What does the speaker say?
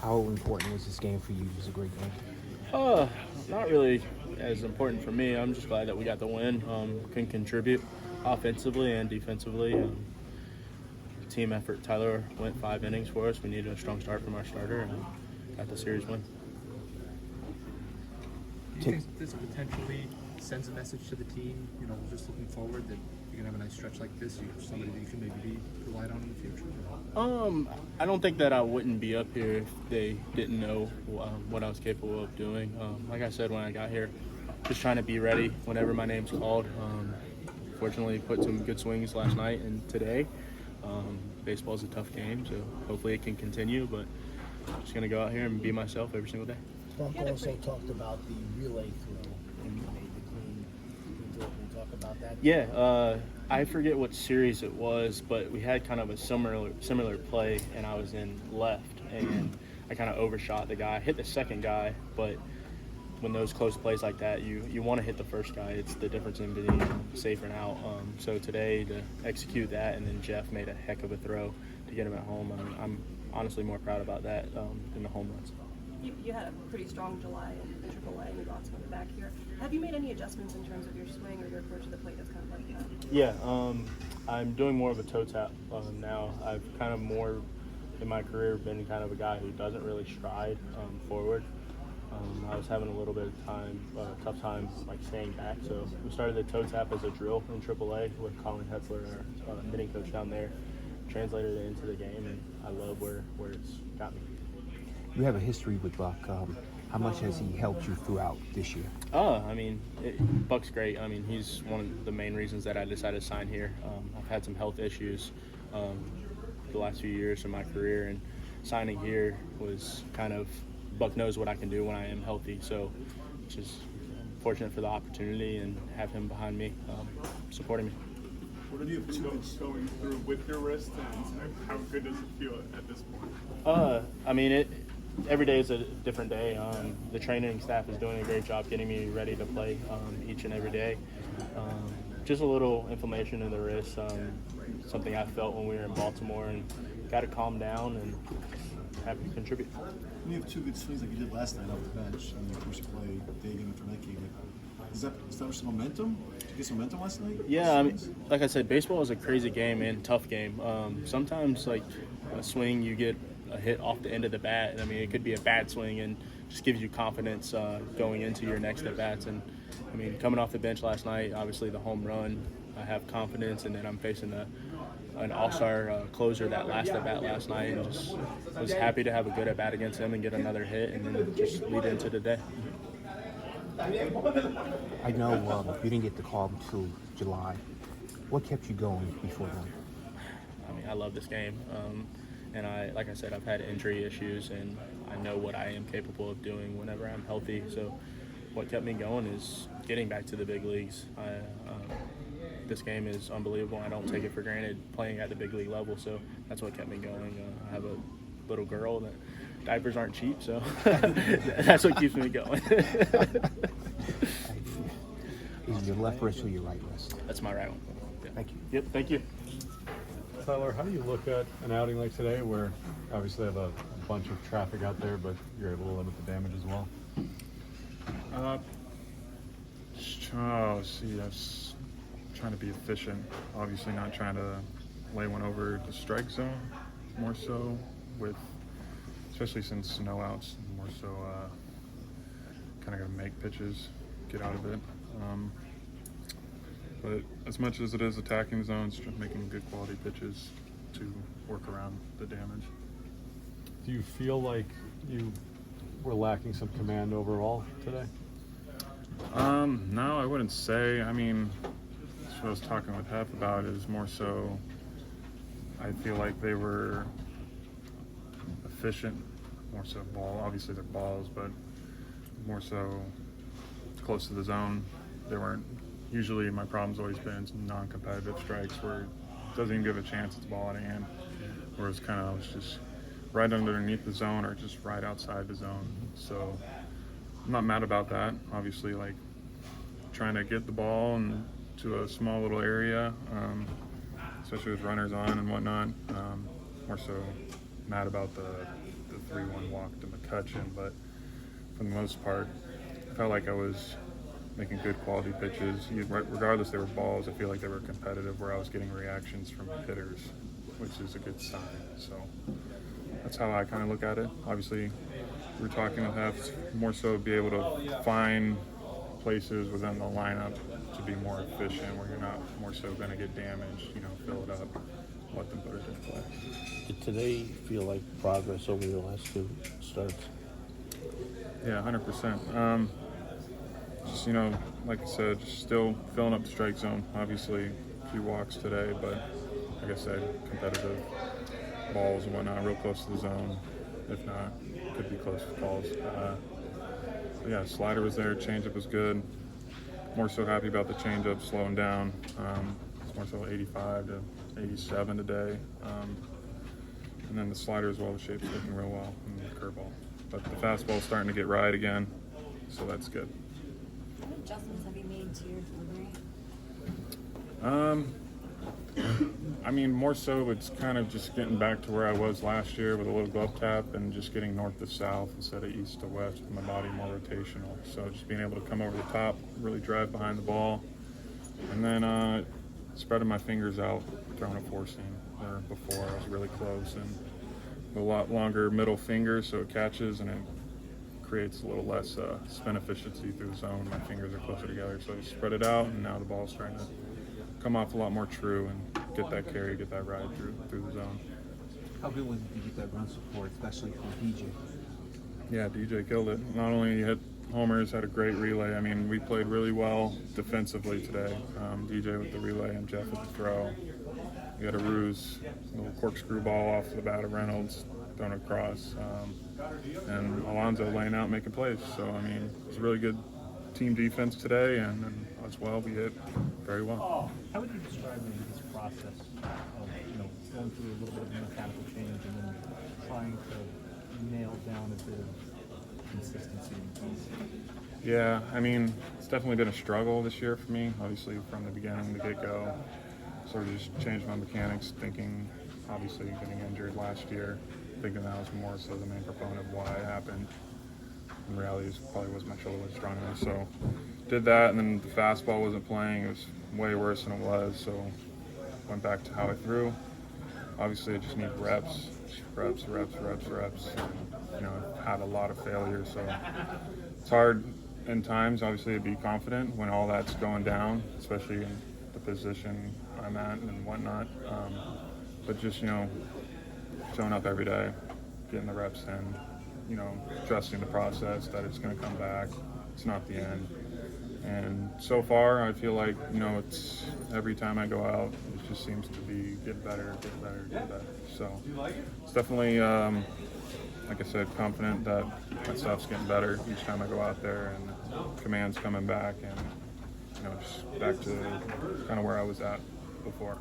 How important was this game for you? It was a great game. Not really as important for me. I'm just glad that we got the win. Can contribute offensively and defensively. Team effort. Tyler went 5 innings for us. We needed a strong start from our starter and got the series win. Do you think this potentially sends a message to the team, just looking forward, that you're going to have a nice stretch like this, you're somebody that you can maybe be relied on in the future? I don't think that I wouldn't be up here if they didn't know what I was capable of doing. Like I said when I got here, just trying to be ready whenever my name's called. Fortunately, put some good swings last night and today. Baseball's a tough game, so hopefully it can continue, but I'm just going to go out here and be myself every single day. Buck also talked about the relay throw and you made the clean throw. Can you talk about that? Yeah, I forget what series it was, but we had kind of a similar play, and I was in left, and I kind of overshot the guy, hit the second guy, but when those close plays like that, you want to hit the first guy. It's the difference in being safe and out. So today, to execute that, and then Jeff made a heck of a throw to get him at home. I'm honestly more proud about that than the home runs. You had a pretty strong July in AAA, and you lots coming back here. Have you made any adjustments in terms of your swing or your approach to the plate that's kind of like that? Yeah, I'm doing more of a toe tap now. I've kind of more in my career been kind of a guy who doesn't really stride forward. I was having a little bit of tough time like staying back, so we started the toe tap as a drill in AAA with Colin Hetzler, our hitting coach down there. Translated it into the game, and I love where it's got me. You have a history with Buck. How much has he helped you throughout this year? Buck's great. He's one of the main reasons that I decided to sign here. I've had some health issues the last few years of my career, and signing here was kind of, Buck knows what I can do when I am healthy, so just fortunate for the opportunity and have him behind me supporting me. What are you going through with your wrist, and how good does it feel at this point? Every day is a different day. The training staff is doing a great job getting me ready to play each and every day. Just a little inflammation in the wrist, something I felt when we were in Baltimore, and got to calm down and happy to contribute. When you have 2 good swings like you did last night off the bench, and you first play day game after night game, does that establish some momentum? Did you get some momentum last night? Yeah, like I said, baseball is a crazy game and tough game. Sometimes, like a swing, you get a hit off the end of the bat. It could be a bad swing and just gives you confidence going into your next at bats. And coming off the bench last night, obviously the home run, I have confidence, and then I'm facing an all-star closer that last at bat last night, and just was happy to have a good at bat against him and get another hit, and then just lead into the day. I know you didn't get the call until July. What kept you going before then? I love this game. And like I said, I've had injury issues, and I know what I am capable of doing whenever I'm healthy. So what kept me going is getting back to the big leagues. This game is unbelievable. I don't take it for granted playing at the big league level. So that's what kept me going. I have a little girl that diapers aren't cheap, so that's what keeps me going. Is your left wrist or your right wrist? That's my right one. Yeah. Thank you. Yep, thank you. Tyler, how do you look at an outing like today where obviously have a bunch of traffic out there, but you're able to limit the damage as well? Yes. Trying to be efficient. Obviously not trying to lay one over the strike zone, more so with, especially since no outs, more so kind of got to make pitches, get out of it. But as much as it is attacking zones, just making good quality pitches to work around the damage. Do you feel like you were lacking some command overall today? No, I wouldn't say. That's what I was talking with Hef about, is more so I feel like they were efficient, more so obviously they're balls, but more so close to the zone. They weren't, usually my problem's always been non-competitive strikes where it doesn't even give a chance, it's ball out of hand. Whereas kind of I was just right underneath the zone or just right outside the zone. So I'm not mad about that. Obviously, like trying to get the ball into a small little area, especially with runners on and whatnot. More so mad about the 3-1 walk to McCutcheon, but for the most part, I felt like I was making good quality pitches. Regardless they were balls, I feel like they were competitive, where I was getting reactions from hitters, which is a good sign. So that's how I kind of look at it. Obviously, we're talking to have more so be able to find places within the lineup to be more efficient, where you're not more so going to get damaged, fill it up, let them put it in play. Did today feel like progress over the last two starts? Yeah, 100%. Just, like I said, just still filling up the strike zone. Obviously, a few walks today, but like I said, competitive balls and whatnot, real close to the zone. If not, could be close to calls. But yeah, slider was there, changeup was good. More so happy about the changeup slowing down. It's more so 85 to 87 today. And then the slider as well, the shape's looking real well, and the curveball. But the fastball's starting to get right again, so that's good. What adjustments have you made to your delivery? I mean, more so it's kind of just getting back to where I was last year with a little glove tap and just getting north to south instead of east to west with my body more rotational. So just being able to come over the top, really drive behind the ball, and then spreading my fingers out, throwing a four seam. Where before I was really close and a lot longer middle finger, so it catches and it creates a little less spin efficiency through the zone. My fingers are closer together, so I spread it out, and now the ball's starting to come off a lot more true and get that carry, get that ride through the zone. How good was it to get that run support, especially from DJ? Yeah, DJ killed it. Not only hit homers, had a great relay. I mean, we played really well defensively today. DJ with the relay and Jeff with the throw. We had a ruse, little corkscrew ball off the bat of Reynolds, thrown across, and Alonso laying out, making plays. So, I mean, it was a really good team defense today, and as well, we hit very well. How would you describe maybe this process of, going through a little bit of mechanical change and then trying to nail down a bit of consistency and ease? Yeah, I mean, it's definitely been a struggle this year for me, obviously from the beginning, the get-go. Sort of just changed my mechanics, thinking, obviously getting injured last year, thinking that was more so the main proponent of why it happened. In reality, it probably was my shoulder was strong enough. So did that, and then the fastball wasn't playing. It was way worse than it was, so went back to how I threw. Obviously, I just need reps. And, I've had a lot of failures, so it's hard in times, obviously, to be confident when all that's going down, especially in the position I'm at and whatnot. But just, showing up every day, getting the reps in, trusting the process that it's going to come back. It's not the end. And so far, I feel like, it's every time I go out, it just seems to be get better. So it's definitely, like I said, confident that my stuff's getting better each time I go out there, and command's coming back, and just back to kind of where I was at before.